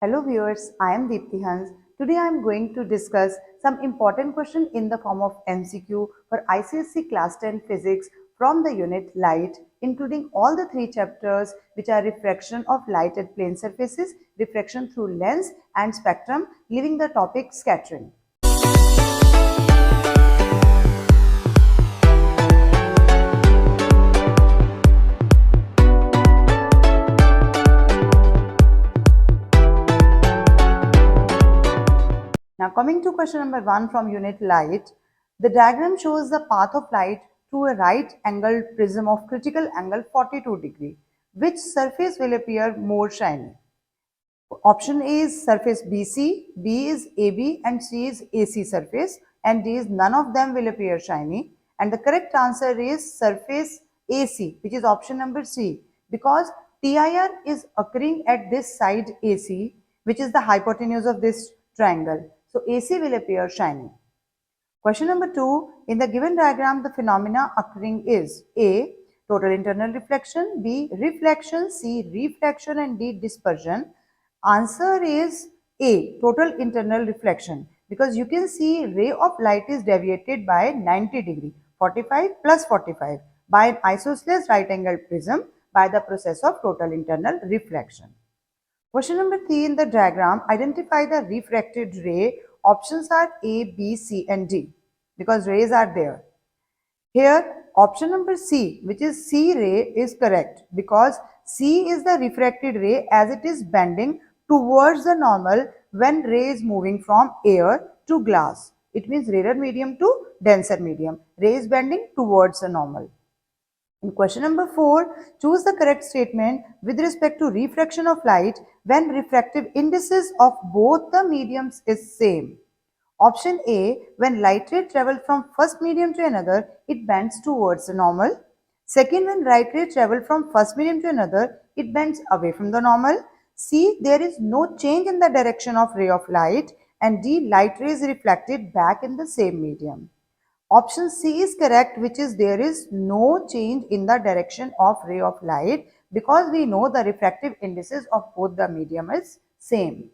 Hello viewers, I am Deepthi Hans. Today I am going to discuss some important question in the form of MCQ for ICSE Class 10 Physics from the unit Light, including all the three chapters which are refraction of light at plane surfaces, refraction through lens and spectrum, leaving the topic scattering. Now coming to question number 1 from unit Light, the diagram shows the path of light through a right angled prism of critical angle 42 degree. Which surface will appear more shiny? Option A is surface BC, B is AB and C is AC surface, and D is none of them will appear shiny, and the correct answer is surface AC, which is option number C, because TIR is occurring at this side AC, which is the hypotenuse of this triangle. So AC will appear shiny. Question number 2. In the given diagram, the phenomena occurring is A. Total internal reflection, B. Reflection, C. Reflection, and D. Dispersion. Answer is A. Total internal reflection, because you can see ray of light is deviated by 90 degree, 45 plus 45, by an isosceles right angled prism by the process of total internal reflection. Question number 3, in the diagram, identify the refracted ray. Options are A, B, C and D, because rays are there. Here option number C, which is C ray, is correct, because C is the refracted ray as it is bending towards the normal when ray is moving from air to glass. It means rarer medium to denser medium. Ray is bending towards the normal. In question number 4, choose the correct statement with respect to refraction of light when refractive indices of both the mediums is same. Option A, when light ray travels from first medium to another, it bends towards the normal. Second, when light ray travels from first medium to another, it bends away from the normal. C, there is no change in the direction of ray of light. And D, light ray is reflected back in the same medium. Option C is correct, which is there is no change in the direction of ray of light, because we know the refractive indices of both the medium is same.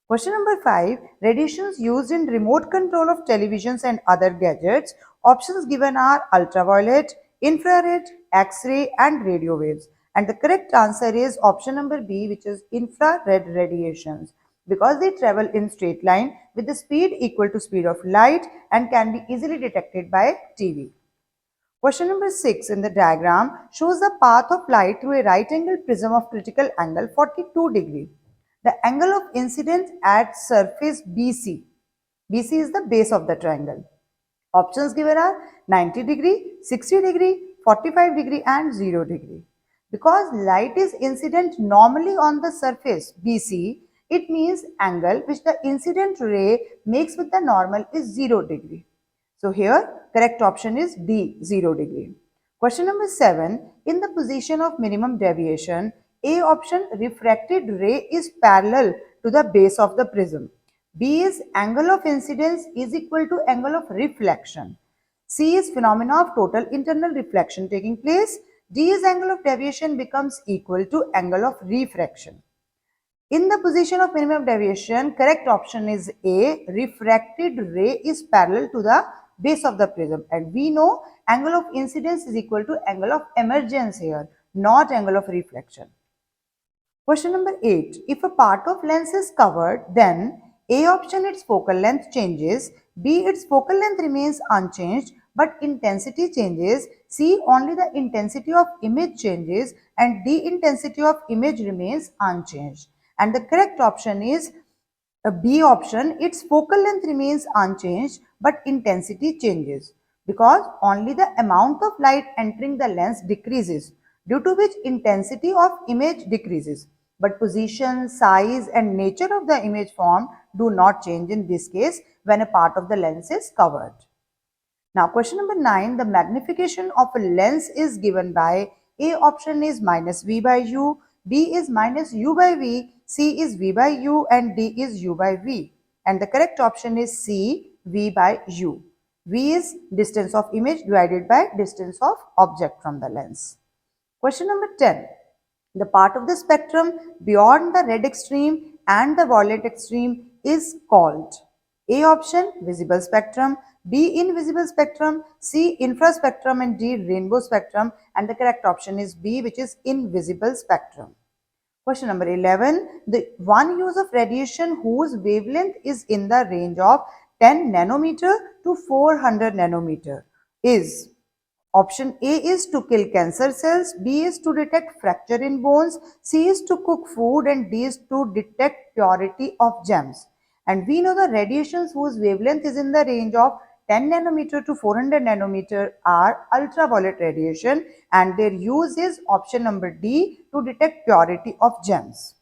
Question number 5. Radiations used in remote control of televisions and other gadgets. Options given are ultraviolet, infrared, X-ray and radio waves. And the correct answer is option number B, which is infrared radiations, because they travel in straight line with the speed equal to speed of light and can be easily detected by TV. Question number 6 in the diagram shows the path of light through a right angle prism of critical angle 42 degree. The angle of incidence at surface BC. BC is the base of the triangle. Options given are 90 degree, 60 degree, 45 degree and 0 degree. Because light is incident normally on the surface BC, it means angle which the incident ray makes with the normal is 0 degree. So here correct option is D, 0 degree. Question number 7. In the position of minimum deviation, A option, refracted ray is parallel to the base of the prism. B is angle of incidence is equal to angle of reflection. C is phenomena of total internal reflection taking place. D is angle of deviation becomes equal to angle of refraction. In the position of minimum deviation, correct option is A. Refracted ray is parallel to the base of the prism, and we know angle of incidence is equal to angle of emergence here, not angle of reflection. Question number 8. If a part of lens is covered, then A option, its focal length changes, B its focal length remains unchanged but intensity changes, C only the intensity of image changes, and D intensity of image remains unchanged. And the correct option is B option, its focal length remains unchanged but intensity changes, because only the amount of light entering the lens decreases, due to which intensity of image decreases, but position, size and nature of the image formed do not change in this case when a part of the lens is covered. Now question number 9, the magnification of a lens is given by A option is minus V by U, B is minus U by V, C is V by U and D is U by V. And the correct option is C, V by U. V is distance of image divided by distance of object from the lens. Question number 10. The part of the spectrum beyond the red extreme and the violet extreme is called? A option, visible spectrum, B, invisible spectrum, C, infraspectrum, and D, rainbow spectrum. And the correct option is B, which is invisible spectrum. Question number 11. The one use of radiation whose wavelength is in the range of 10 nanometer to 400 nanometer is: option A is to kill cancer cells, B is to detect fracture in bones, C is to cook food, and D is to detect purity of gems. And we know the radiations whose wavelength is in the range of 10 nanometer to 400 nanometer are ultraviolet radiation, and their use is option number D, to detect purity of gems.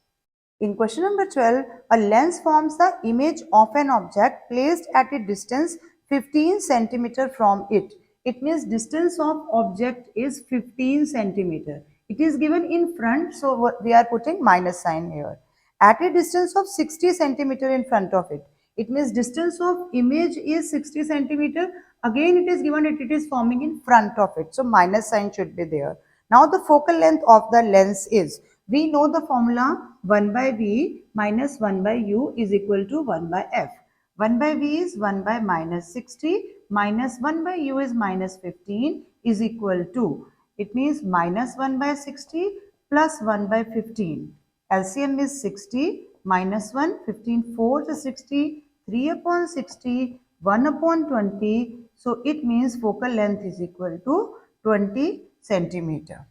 In question number 12, a lens forms the image of an object placed at a distance 15 centimeter from it. It means distance of object is 15 centimeter. It is given in front, so we are putting minus sign here. At a distance of 60 centimeter in front of it. It means distance of image is 60 centimeter. Again, it is given that it is forming in front of it. So minus sign should be there. Now the focal length of the lens is, we know the formula 1 by V minus 1 by U is equal to 1 by F. 1 by V is 1 by minus 60 minus 1 by U is minus 15 is equal to, it means minus 1 by 60 plus 1 by 15. LCM is 60 minus 1, 15, 4 to 60, 3 upon 60, 1 upon 20. So it means focal length is equal to 20 centimeter.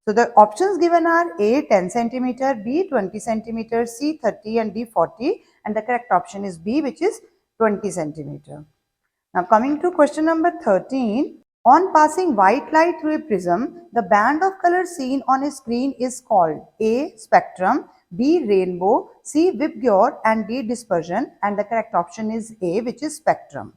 So the options given are A 10 centimeter, B 20 centimeter, C 30 and D 40, and the correct option is B, which is 20 centimeter. Now coming to question number 13, on passing white light through a prism, the band of color seen on a screen is called A spectrum, B rainbow, C Vibgyor, and D dispersion, and the correct option is A, which is spectrum.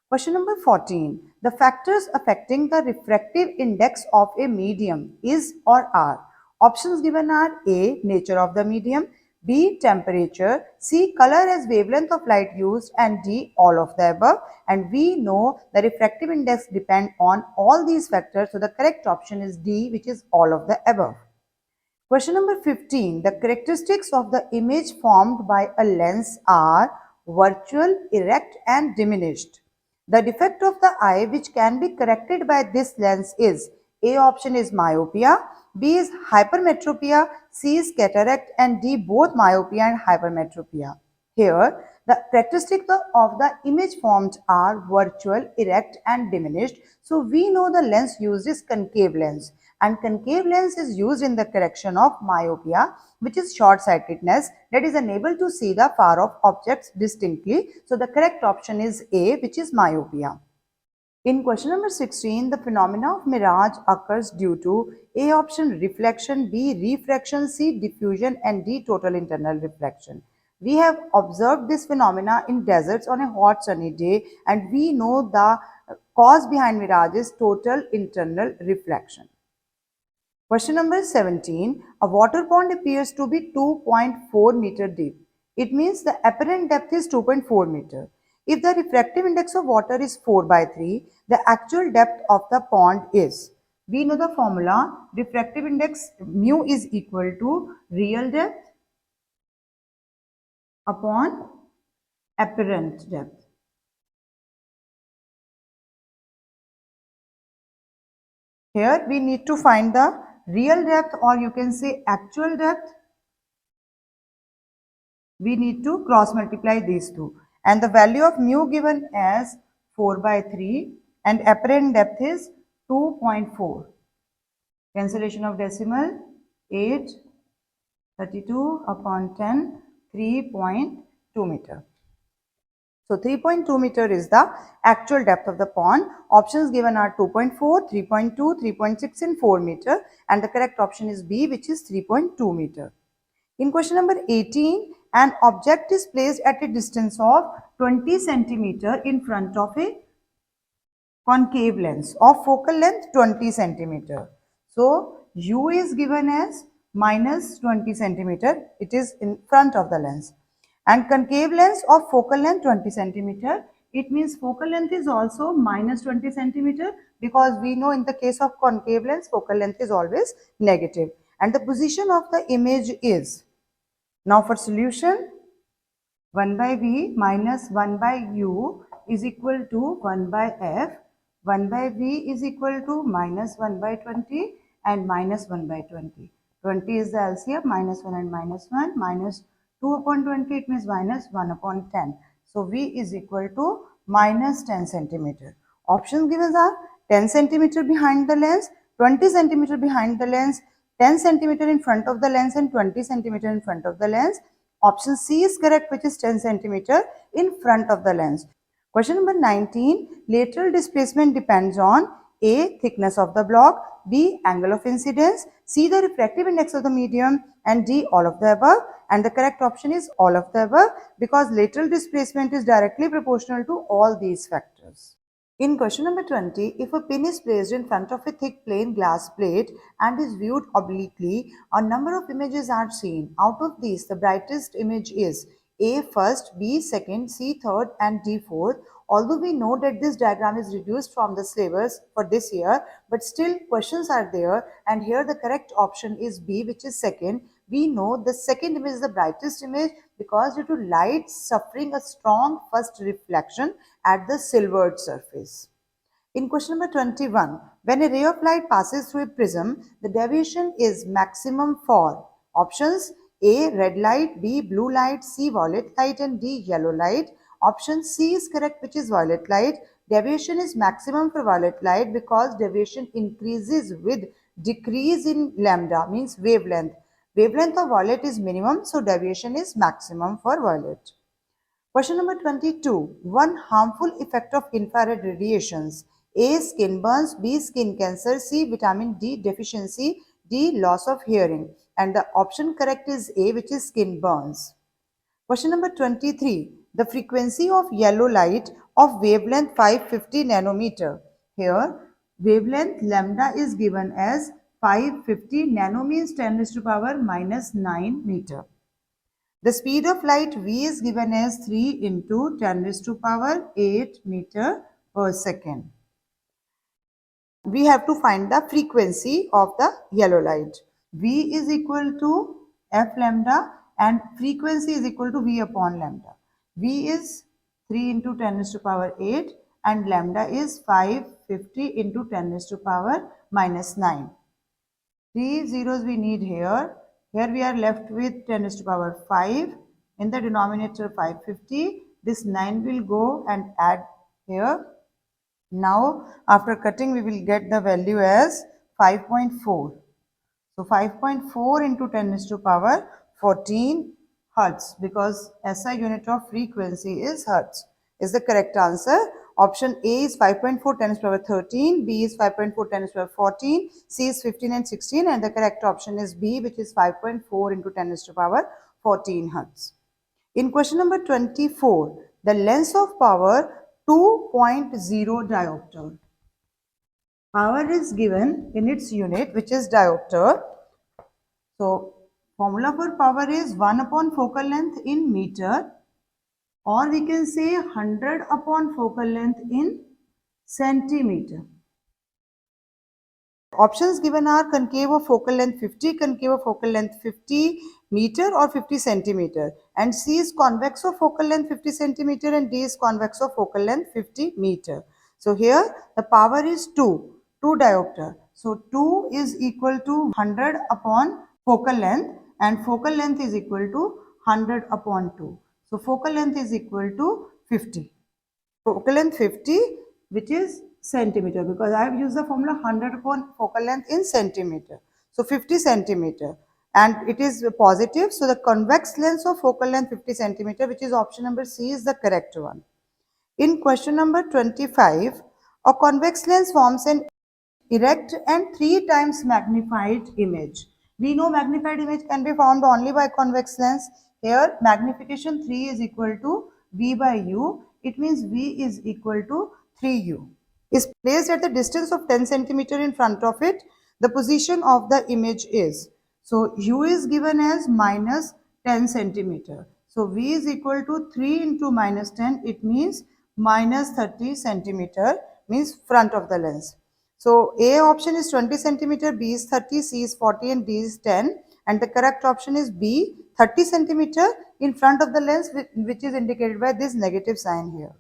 Question number 14. The factors affecting the refractive index of a medium is or are. Options given are A, nature of the medium, B, temperature, C, color as wavelength of light used, and D, all of the above. And we know the refractive index depend on all these factors, so the correct option is D, which is all of the above. Question number 15. The characteristics of the image formed by a lens are virtual, erect, and diminished. The defect of the eye which can be corrected by this lens is: A option is myopia, B is hypermetropia, C is cataract, and D both myopia and hypermetropia. Here, the characteristics of the image formed are virtual, erect, and diminished. So we know the lens used is concave lens, and concave lens is used in the correction of myopia, which is short-sightedness, that is unable to see the far off objects distinctly. So the correct option is A, which is myopia. In question number 16, the phenomena of mirage occurs due to A option reflection, B refraction, C diffusion, and D total internal reflection. We have observed this phenomena in deserts on a hot sunny day, and we know the cause behind mirage is total internal reflection. Question number 17. A water pond appears to be 2.4 meter deep. It means the apparent depth is 2.4 meter. If the refractive index of water is 4 by 3, the actual depth of the pond is, we know the formula, refractive index mu is equal to real depth upon apparent depth. Here we need to find the real depth, or you can say actual depth. We need to cross multiply these two, and the value of mu given as 4 by 3 and apparent depth is 2.4. Cancellation of decimal, 8, 32 upon 10, 3.2 meter. So 3.2 meter is the actual depth of the pond. Options given are 2.4, 3.2, 3.6 and 4 meter, and the correct option is B, which is 3.2 meter. In question number 18, an object is placed at a distance of 20 centimeter in front of a concave lens of focal length 20 centimeter. So U is given as minus 20 centimeter. It is in front of the lens. And concave lens of focal length 20 centimeter. It means focal length is also minus 20 centimeter, because we know in the case of concave lens focal length is always negative. And the position of the image is, Now for solution, 1 by V minus 1 by U is equal to 1 by F. 1 by V is equal to minus 1 by 20 and minus 1 by 20. 20 is the LCM, minus 1 and minus 1, minus 2 upon 20, it means minus 1 upon 10. So V is equal to minus 10 centimeter. Options given are 10 centimeter behind the lens, 20 centimeter behind the lens, 10 centimeter in front of the lens and 20 centimeter in front of the lens. Option C is correct, which is 10 centimeter in front of the lens. Question number 19. Lateral displacement depends on A. Thickness of the block, B. Angle of incidence, C. The refractive index of the medium, and D. All of the above. And the correct option is all of the above, because lateral displacement is directly proportional to all these factors. In question number 20, if a pin is placed in front of a thick plain glass plate and is viewed obliquely, a number of images are seen. Out of these, the brightest image is A first, B second, C third, and D fourth. Although we know that this diagram is reduced from the syllabus for this year, but still questions are there, and here the correct option is B, which is second. We know the second image is the brightest image because due to light suffering a strong first reflection at the silvered surface. In question number 21, when a ray of light passes through a prism, the deviation is maximum for options A. Red light, B. Blue light, C. Violet light, and D. Yellow light. Option C is correct, which is violet light. Deviation is maximum for violet light because deviation increases with decrease in lambda, means wavelength. Wavelength of violet is minimum, so deviation is maximum for violet. Question number 22. One harmful effect of infrared radiations. A. Skin burns, B. Skin cancer, C. Vitamin D deficiency, D. Loss of hearing. And the option correct is A, which is skin burns. Question number 23. The frequency of yellow light of wavelength 550 nanometer. Here, wavelength lambda is given as 550 nano means 10 raised to power minus 9 meter. The speed of light v is given as 3 into 10 raised to power 8 meter per second. We have to find the frequency of the yellow light. V is equal to f lambda and frequency is equal to v upon lambda. V is 3 into 10 raised to power 8 and lambda is 550 into 10 raised to power minus 9. 3 zeros we need here. Here we are left with 10 raised to power 5. In the denominator 550. This 9 will go and add here. Now after cutting we will get the value as 5.4. So 5.4 into 10 raised to power 14 hertz, because SI unit of frequency is hertz, is the correct answer. Option A is 5.4 10 raised to power 13, B is 5.4 10 raised to power 14, C is 15 and 16, and the correct option is B, which is 5.4 into 10 raised to power 14 hertz. In question number 24, the length of power 2.0 diopter. Power is given in its unit, which is diopter. So formula for power is 1 upon focal length in meter, or we can say 100 upon focal length in centimeter. Options given are concave of focal length 50, concave of focal length 50 meter or 50 centimeter, and C is convex of focal length 50 centimeter and D is convex of focal length 50 meter. So here the power is 2 diopter. So 2 is equal to 100 upon focal length and focal length is equal to 100 upon 2. So focal length is equal to 50. Focal length 50, which is centimeter, because I have used the formula 100 upon focal length in centimeter. So 50 centimeter and it is positive. So the convex length of focal length 50 centimeter, which is option number C, is the correct one. In question number 25, a convex lens forms an erect and 3 times magnified image. We know magnified image can be formed only by convex lens. Here magnification 3 is equal to V by U. It means V is equal to 3U. Is placed at the distance of 10 centimeter in front of it. The position of the image is. So U is given as minus 10 centimeter. So V is equal to 3 into minus 10. It means minus 30 centimeter, means front of the lens. So A option is 20 centimeter, B is 30, C is 40 and D is 10, and the correct option is B, 30 centimeter in front of the lens, which is indicated by this negative sign here.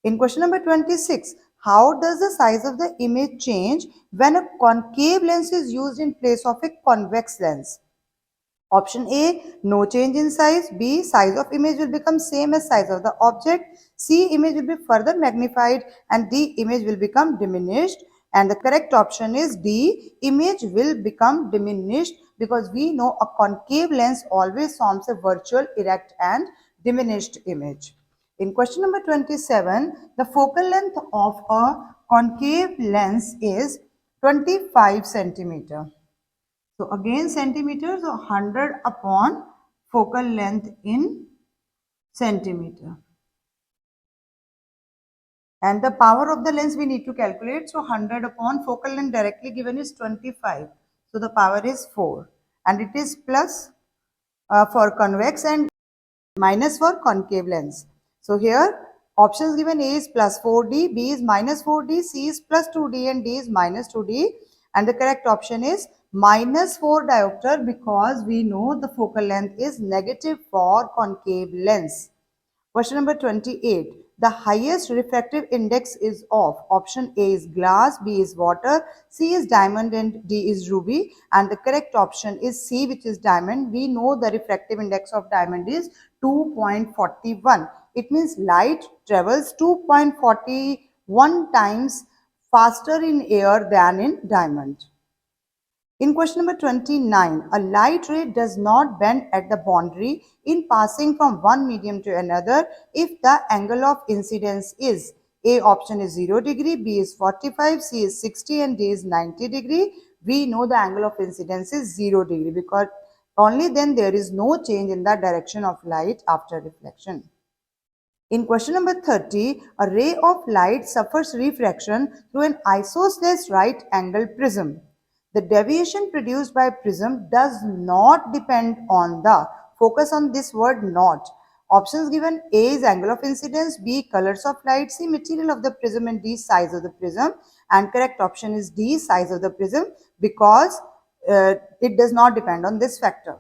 In question number 26, how does the size of the image change when a concave lens is used in place of a convex lens? Option A, no change in size. B, size of image will become same as size of the object. C, image will be further magnified. And D, image will become diminished. And the correct option is D, image will become diminished, because we know a concave lens always forms a virtual, erect and diminished image. In question number 27, the focal length of a concave lens is 25 centimeter. So again centimeters, so 100 upon focal length in centimeter. And the power of the lens we need to calculate. So 100 upon focal length directly given is 25. So the power is 4. And it is plus for convex and minus for concave lens. So here options given: A is plus 4D, B is minus 4D, C is plus 2D and D is minus 2D. And the correct option is minus 4 diopter, because we know the focal length is negative for concave lens. Question number 28. The highest refractive index is of option A is glass, B is water, C is diamond and D is ruby. And the correct option is C, which is diamond. We know the refractive index of diamond is 2.41. It means light travels 2.41 times faster in air than in diamond. In question number 29, a light ray does not bend at the boundary in passing from one medium to another if the angle of incidence is: A option is 0 degree, B is 45, C is 60 and D is 90 degree. We know the angle of incidence is 0 degree, because only then there is no change in the direction of light after reflection. In question number 30, a ray of light suffers refraction through an isosceles right angle prism. The deviation produced by prism does not depend on the, focus on this word not. Options given: A is angle of incidence, B colors of light, C material of the prism and D size of the prism. And correct option is D, size of the prism, because it does not depend on this factor.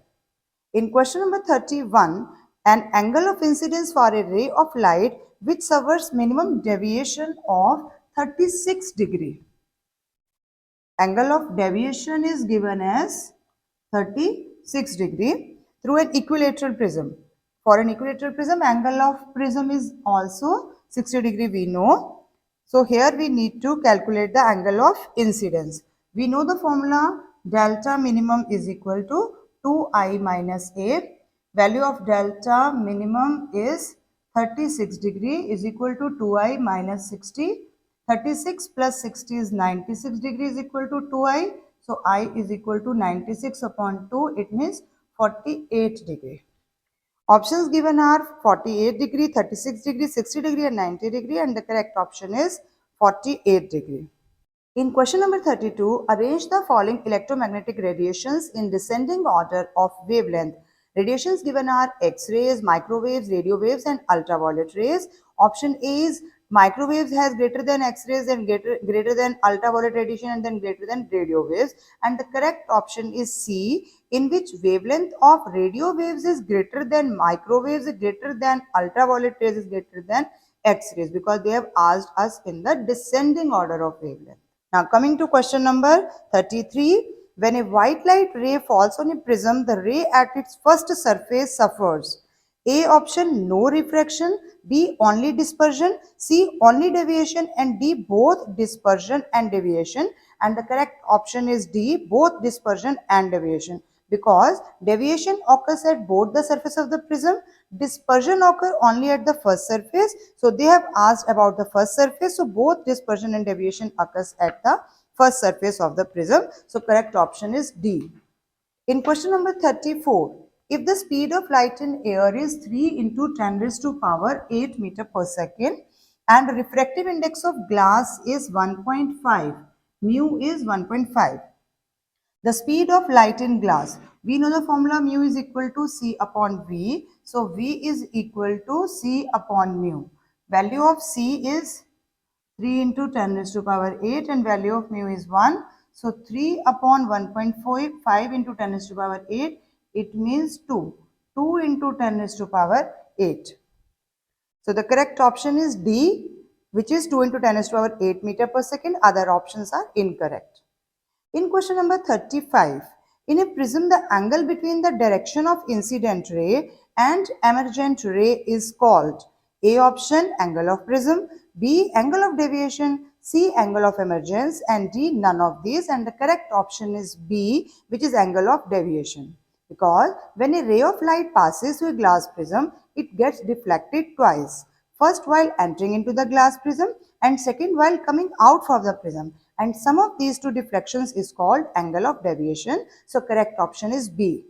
In question number 31, an angle of incidence for a ray of light which suffers minimum deviation of 36 degree. Angle of deviation is given as 36 degree through an equilateral prism. For an equilateral prism, angle of prism is also 60 degree, we know. So here we need to calculate the angle of incidence. We know the formula: delta minimum is equal to 2I minus A. Value of delta minimum is 36 degree is equal to 2I minus 60. 36 plus 60 is 96 degrees equal to 2I. So I is equal to 96 upon 2. It means 48 degree. Options given are 48 degree, 36 degree, 60 degree and 90 degree, and the correct option is 48 degree. In question number 32, arrange the following electromagnetic radiations in descending order of wavelength. Radiations given are X-rays, microwaves, radio waves and ultraviolet rays. Option A is microwaves has greater than X-rays and greater than ultraviolet radiation and then greater than radio waves. And the correct option is C, in which wavelength of radio waves is greater than microwaves, is greater than ultraviolet rays, is greater than X-rays, because they have asked us in the descending order of wavelength. Now coming to question number 33, when a white light ray falls on a prism, the ray at its first surface suffers: A option, no refraction, B only dispersion, C only deviation and D both dispersion and deviation. And the correct option is D, both dispersion and deviation, because deviation occurs at both the surface of the prism, dispersion occur only at the first surface. So they have asked about the first surface, so both dispersion and deviation occurs at the first surface of the prism. So correct option is D. In question number 34, if the speed of light in air is 3 into 10 raised to power 8 meter per second and refractive index of glass is 1.5, mu is 1.5. The speed of light in glass. We know the formula: mu is equal to C upon V. So V is equal to C upon mu. Value of C is 3 into 10 raised to power 8 and value of mu is 1. So 3 upon 1.5 into 10 raised to power 8, it means 2. 2 into 10 raised to power 8. So the correct option is D, which is 2 into 10 raised to power 8 meter per second. Other options are incorrect. In question number 35, in a prism, the angle between the direction of incident ray and emergent ray is called A option, angle of prism, B, angle of deviation, C, angle of emergence, and D, none of these. And the correct option is B, which is angle of deviation. Because when a ray of light passes through a glass prism, it gets deflected twice. First while entering into the glass prism and second while coming out from the prism. And sum of these two deflections is called angle of deviation. So correct option is B.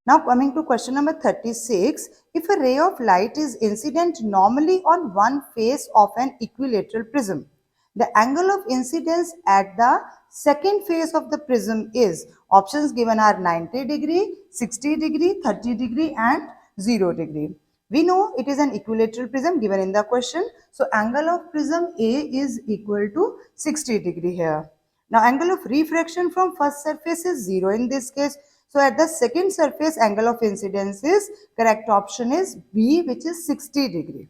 Now coming to question number 36, if a ray of light is incident normally on one face of an equilateral prism, the angle of incidence at the second face of the prism is, options given are 90 degree, 60 degree, 30 degree and 0 degree. We know it is an equilateral prism given in the question. So angle of prism A is equal to 60 degree here. Now angle of refraction from first surface is 0 in this case. So at the second surface angle of incidence is, correct option is B, which is 60 degree.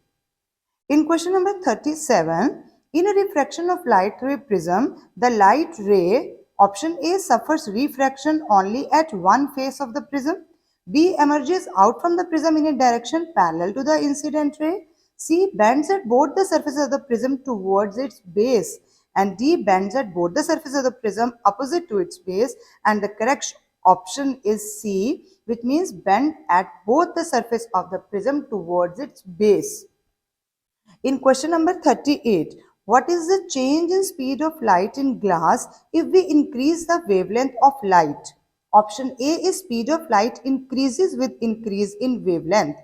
In question number 37, in a refraction of light through a prism, the light ray, option A, suffers refraction only at one face of the prism. B, emerges out from the prism in a direction parallel to the incident ray. C, bends at both the surfaces of the prism towards its base. And D, bends at both the surfaces of the prism opposite to its base. And the correct option is C, which means bend at both the surface of the prism towards its base. In question number 38, what is the change in speed of light in glass if we increase the wavelength of light? Option A is speed of light increases with increase in wavelength.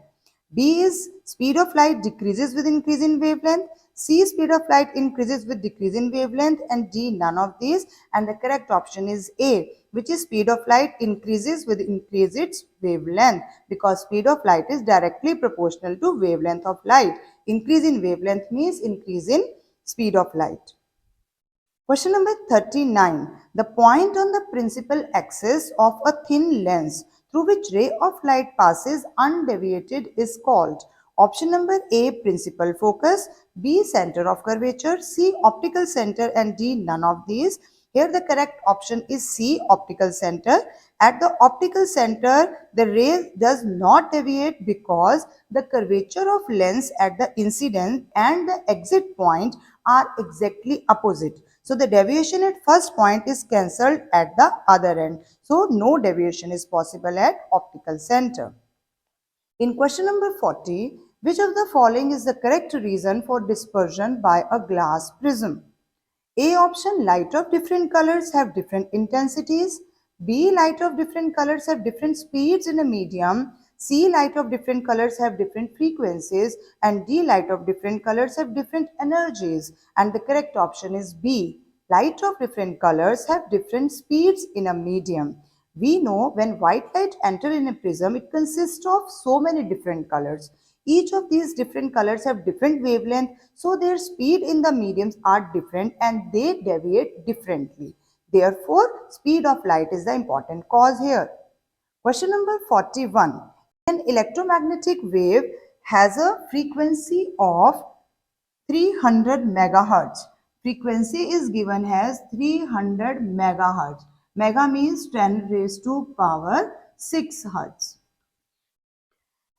B is speed of light decreases with increase in wavelength. C, speed of light increases with decrease in wavelength, and D, none of these. And the correct option is A, which is speed of light increases with increase its wavelength, because speed of light is directly proportional to wavelength of light. Increase in wavelength means increase in speed of light. Question number 39. The point on the principal axis of a thin lens through which ray of light passes undeviated is called. Option number A, principal focus, B, center of curvature, C, optical center, and D, none of these. Here the correct option is C, optical center. At the optical center, the ray does not deviate because the curvature of lens at the incident and the exit point are exactly opposite. So the deviation at first point is cancelled at the other end. So no deviation is possible at optical center. In question number 40, which of the following is the correct reason for dispersion by a glass prism? A option, light of different colors have different intensities. B, light of different colors have different speeds in a medium. C, light of different colors have different frequencies. And D, light of different colors have different energies. And the correct option is B, light of different colors have different speeds in a medium. We know when white light enters in a prism, it consists of so many different colors. Each of these different colors have different wavelength, so their speed in the mediums are different and they deviate differently. Therefore, speed of light is the important cause here. Question number 41. An electromagnetic wave has a frequency of 300 megahertz. Frequency is given as 300 megahertz. Mega means 10 raised to power 6 hertz.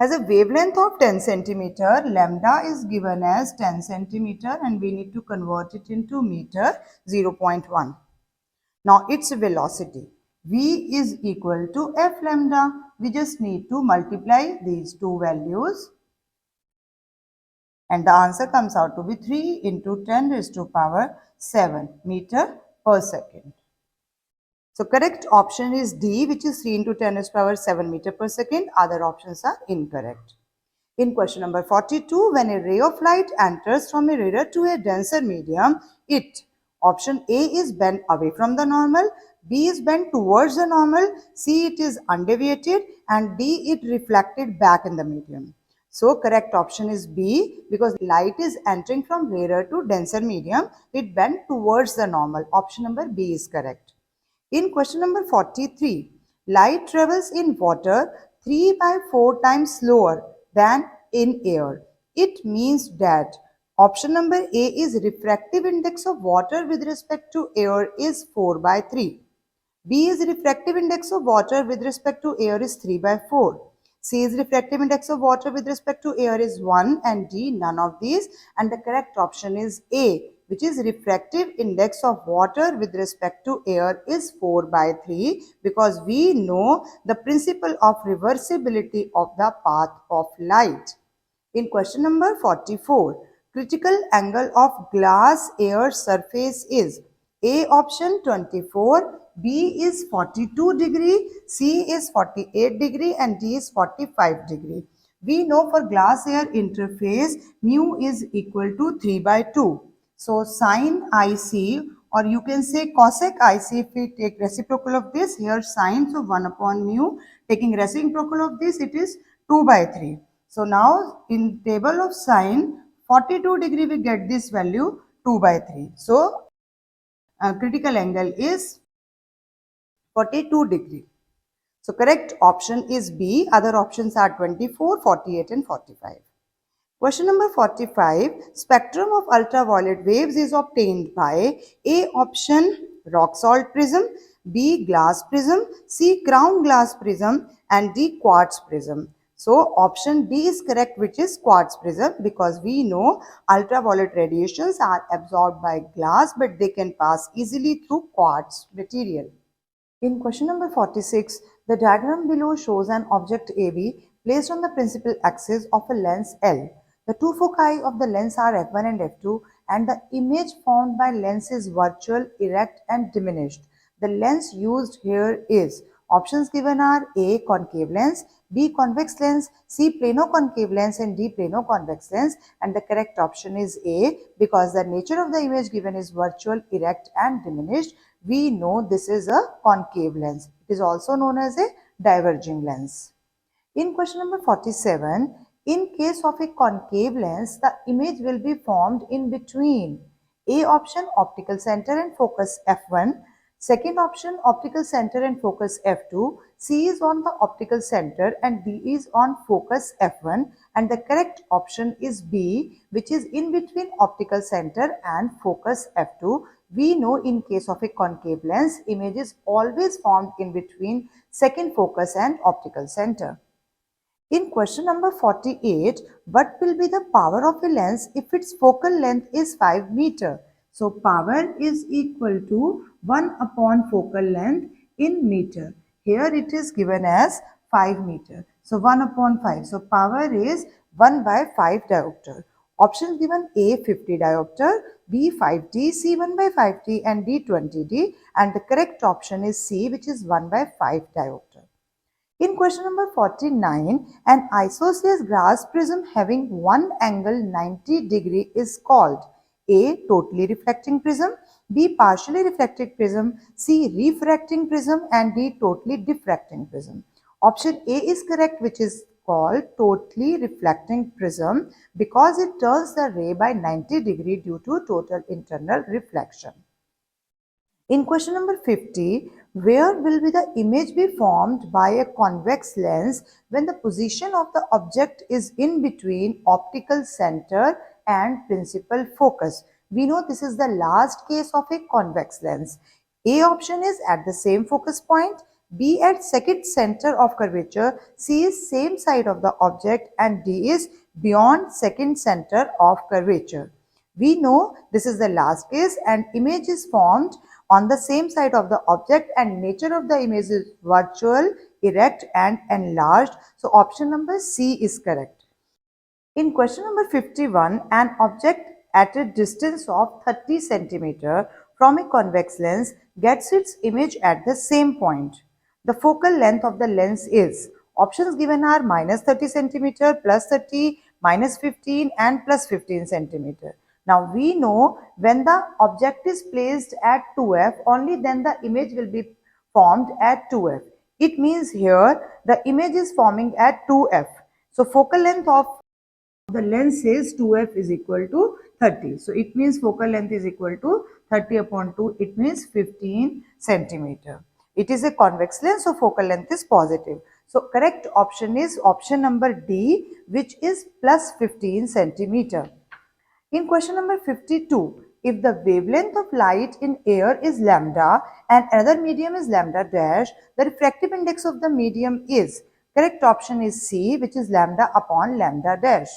Has a wavelength of 10 centimeter, lambda is given as 10 centimeter and we need to convert it into meter, 0.1. Now its velocity, v is equal to f lambda. We just need to multiply these two values and the answer comes out to be 3 into 10 raised to power 7 meter per second. So correct option is D, which is 3 into 10 raised to power 7 meter per second. Other options are incorrect. In question number 42, when a ray of light enters from a rarer to a denser medium, it, option A is bent away from the normal, B is bent towards the normal, C it is undeviated, and D it reflected back in the medium. So correct option is B, because light is entering from rarer to denser medium, it bent towards the normal. Option number B is correct. In question number 43, light travels in water 3 by 4 times slower than in air. It means that option number A is refractive index of water with respect to air is 4 by 3. B is refractive index of water with respect to air is 3 by 4. C is refractive index of water with respect to air is 1, and D none of these, and the correct option is A, which is refractive index of water with respect to air is 4 by 3, because we know the principle of reversibility of the path of light. In question number 44, critical angle of glass air surface is A option 24, B is 42 degree, C is 48 degree, and D is 45 degree. We know for glass air interface mu is equal to 3 by 2. So sine IC, or you can say cosec IC, if we take reciprocal of this, here sine, so 1 upon mu, taking reciprocal of this, it is 2 by 3. So now in table of sine 42 degree we get this value 2 by 3. So critical angle is 42 degree. So correct option is B. Other options are 24, 48 and 45. Question number 45. Spectrum of ultraviolet waves is obtained by A option rock salt prism, B glass prism, C crown glass prism, and D quartz prism. So option D is correct, which is quartz prism, because we know ultraviolet radiations are absorbed by glass, but they can pass easily through quartz material. In question number 46, the diagram below shows an object AB placed on the principal axis of a lens L. The two foci of the lens are f1 and f2, and the image formed by lens is virtual, erect and diminished. The lens used here is, options given are A concave lens, B convex lens, C plano-concave lens, and D plano-convex lens, and the correct option is A, because the nature of the image given is virtual, erect and diminished. We know this is a concave lens. It is also known as a diverging lens. In question number 47, in case of a concave lens, the image will be formed in between A option optical center and focus f1, second option optical center and focus f2, C is on the optical center and D is on focus f1, and the correct option is B, which is in between optical center and focus f2. We know in case of a concave lens, image is always formed in between second focus and optical center. In question number 48, what will be the power of a lens if its focal length is 5 meter? So power is equal to 1 upon focal length in meter. Here it is given as 5 meter. So 1 upon 5. So power is 1 by 5 diopter. Options given A 50 diopter, B 5D, C 1 by 5D and D 20D, and the correct option is C, which is 1 by 5 diopter. In question number 49, an isosceles glass prism having one angle 90 degree is called A. Totally reflecting prism, B. Partially reflecting prism, C. Refracting prism, and D. Totally diffracting prism. Option A is correct, which is called totally reflecting prism, because it turns the ray by 90 degree due to total internal reflection. In question number 50, where will be the image be formed by a convex lens when the position of the object is in between optical center and principal focus? We know this is the last case of a convex lens. A option is at the same focus point, B at second center of curvature, C is same side of the object, and D is beyond second center of curvature. We know this is the last case and image is formed on the same side of the object, and nature of the image is virtual, erect and enlarged. So option number C is correct. In question number 51, an object at a distance of 30 cm from a convex lens gets its image at the same point. The focal length of the lens is, options given are minus 30 cm, plus 30, minus 15 and plus 15 cm. Now we know when the object is placed at 2f, only then the image will be formed at 2f. It means here the image is forming at 2f. So focal length of the lens is 2f is equal to 30. So it means focal length is equal to 30 upon 2. It means 15 centimeter. It is a convex lens, so focal length is positive. So correct option is option number D, which is plus 15 centimeter. In question number 52, if the wavelength of light in air is lambda and another medium is lambda dash, the refractive index of the medium is, correct option is C, which is lambda upon lambda dash.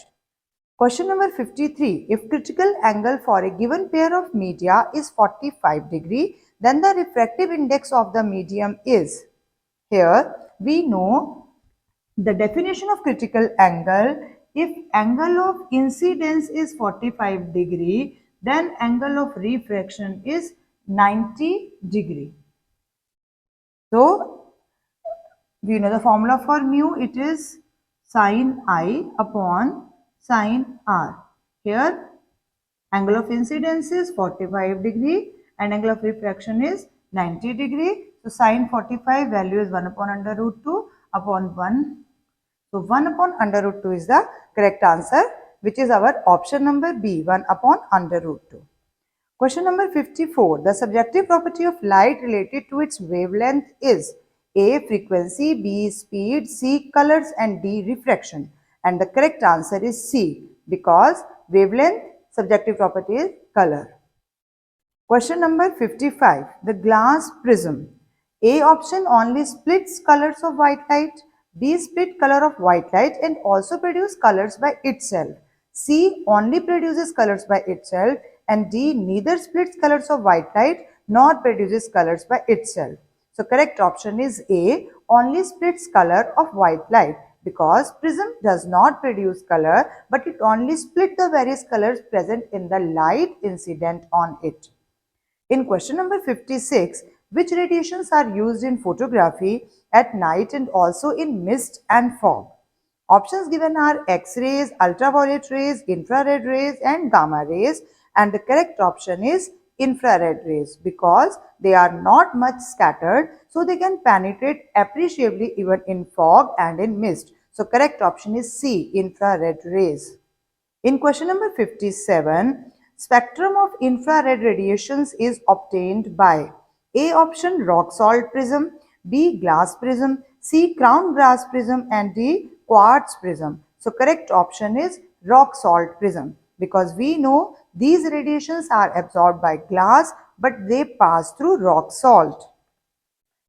Question number 53, if critical angle for a given pair of media is 45 degree, then the refractive index of the medium is, here we know the definition of critical angle. If angle of incidence is 45 degree, then angle of refraction is 90 degree. So we know the formula for mu, it is sin I upon sin R. Here angle of incidence is 45 degree and angle of refraction is 90 degree. So sin 45 value is 1 upon under root 2 upon 1. So 1 upon under root 2 is the correct answer, which is our option number B, 1 upon under root 2. Question number 54. The subjective property of light related to its wavelength is A. Frequency, B. Speed, C. Colors and D. Refraction. And the correct answer is C, because wavelength subjective property is color. Question number 55. The glass prism. A option only splits colors of white light. B split color of white light and also produce colors by itself. C only produces colors by itself. And D neither splits colors of white light nor produces colors by itself. So correct option is A, only splits color of white light, because prism does not produce color but it only split the various colors present in the light incident on it. In question number 56, which radiations are used in photography at night and also in mist and fog? Options given are X-rays, ultraviolet rays, infrared rays and gamma rays, and the correct option is infrared rays, because they are not much scattered, so they can penetrate appreciably even in fog and in mist. So correct option is C, infrared rays. In question number 57, spectrum of infrared radiations is obtained by A option rock salt prism, B glass prism, C crown glass prism and D quartz prism. So correct option is rock salt prism, because we know these radiations are absorbed by glass but they pass through rock salt.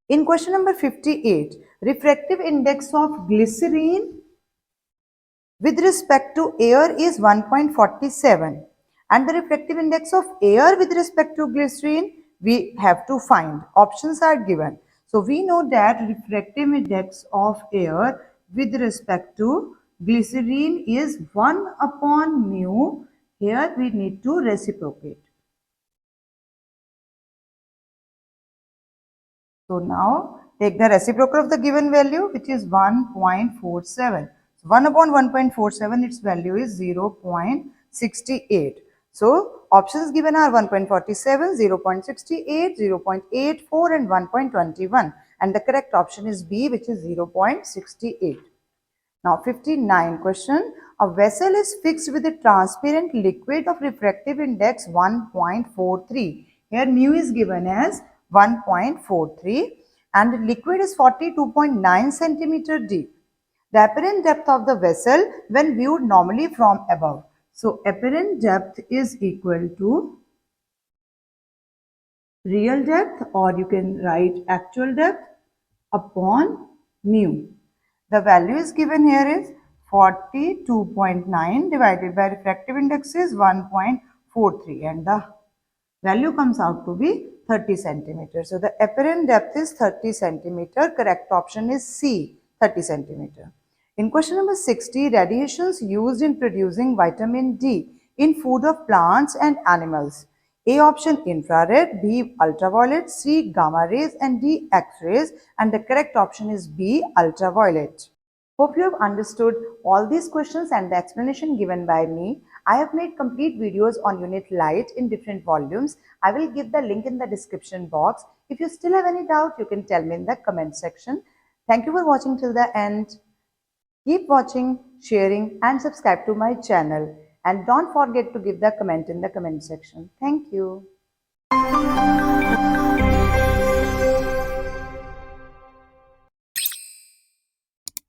In question number 58, refractive index of glycerine with respect to air is 1.47 and the refractive index of air with respect to glycerine we have to find. Options are given. So we know that refractive index of air with respect to glycerine is 1 upon mu. Here we need to reciprocate. So now take the reciprocal of the given value, which is 1.47. 1 upon 1.47, its value is 0.68. So options given are 1.47, 0.68, 0.84 and 1.21. And the correct option is B, which is 0.68. Now 59 question. A vessel is fixed with a transparent liquid of refractive index 1.43. Here mu is given as 1.43 and the liquid is 42.9 centimeter deep. The apparent depth of the vessel when viewed normally from above. So apparent depth is equal to real depth, or you can write actual depth, upon mu. The value is given here is 42.9 divided by refractive index is 1.43 and the value comes out to be 30 centimeters. So the apparent depth is 30 centimeter. Correct option is C, 30 centimeter. In question number 60, radiations used in producing vitamin D in food of plants and animals. A option infrared, B ultraviolet, C gamma rays and D X-rays, and the correct option is B ultraviolet. Hope you have understood all these questions and the explanation given by me. I have made complete videos on unit light in different volumes. I will give the link in the description box. If you still have any doubt, you can tell me in the comment section. Thank you for watching till the end. Keep watching, sharing and subscribe to my channel. And don't forget to give the comment in the comment section. Thank you.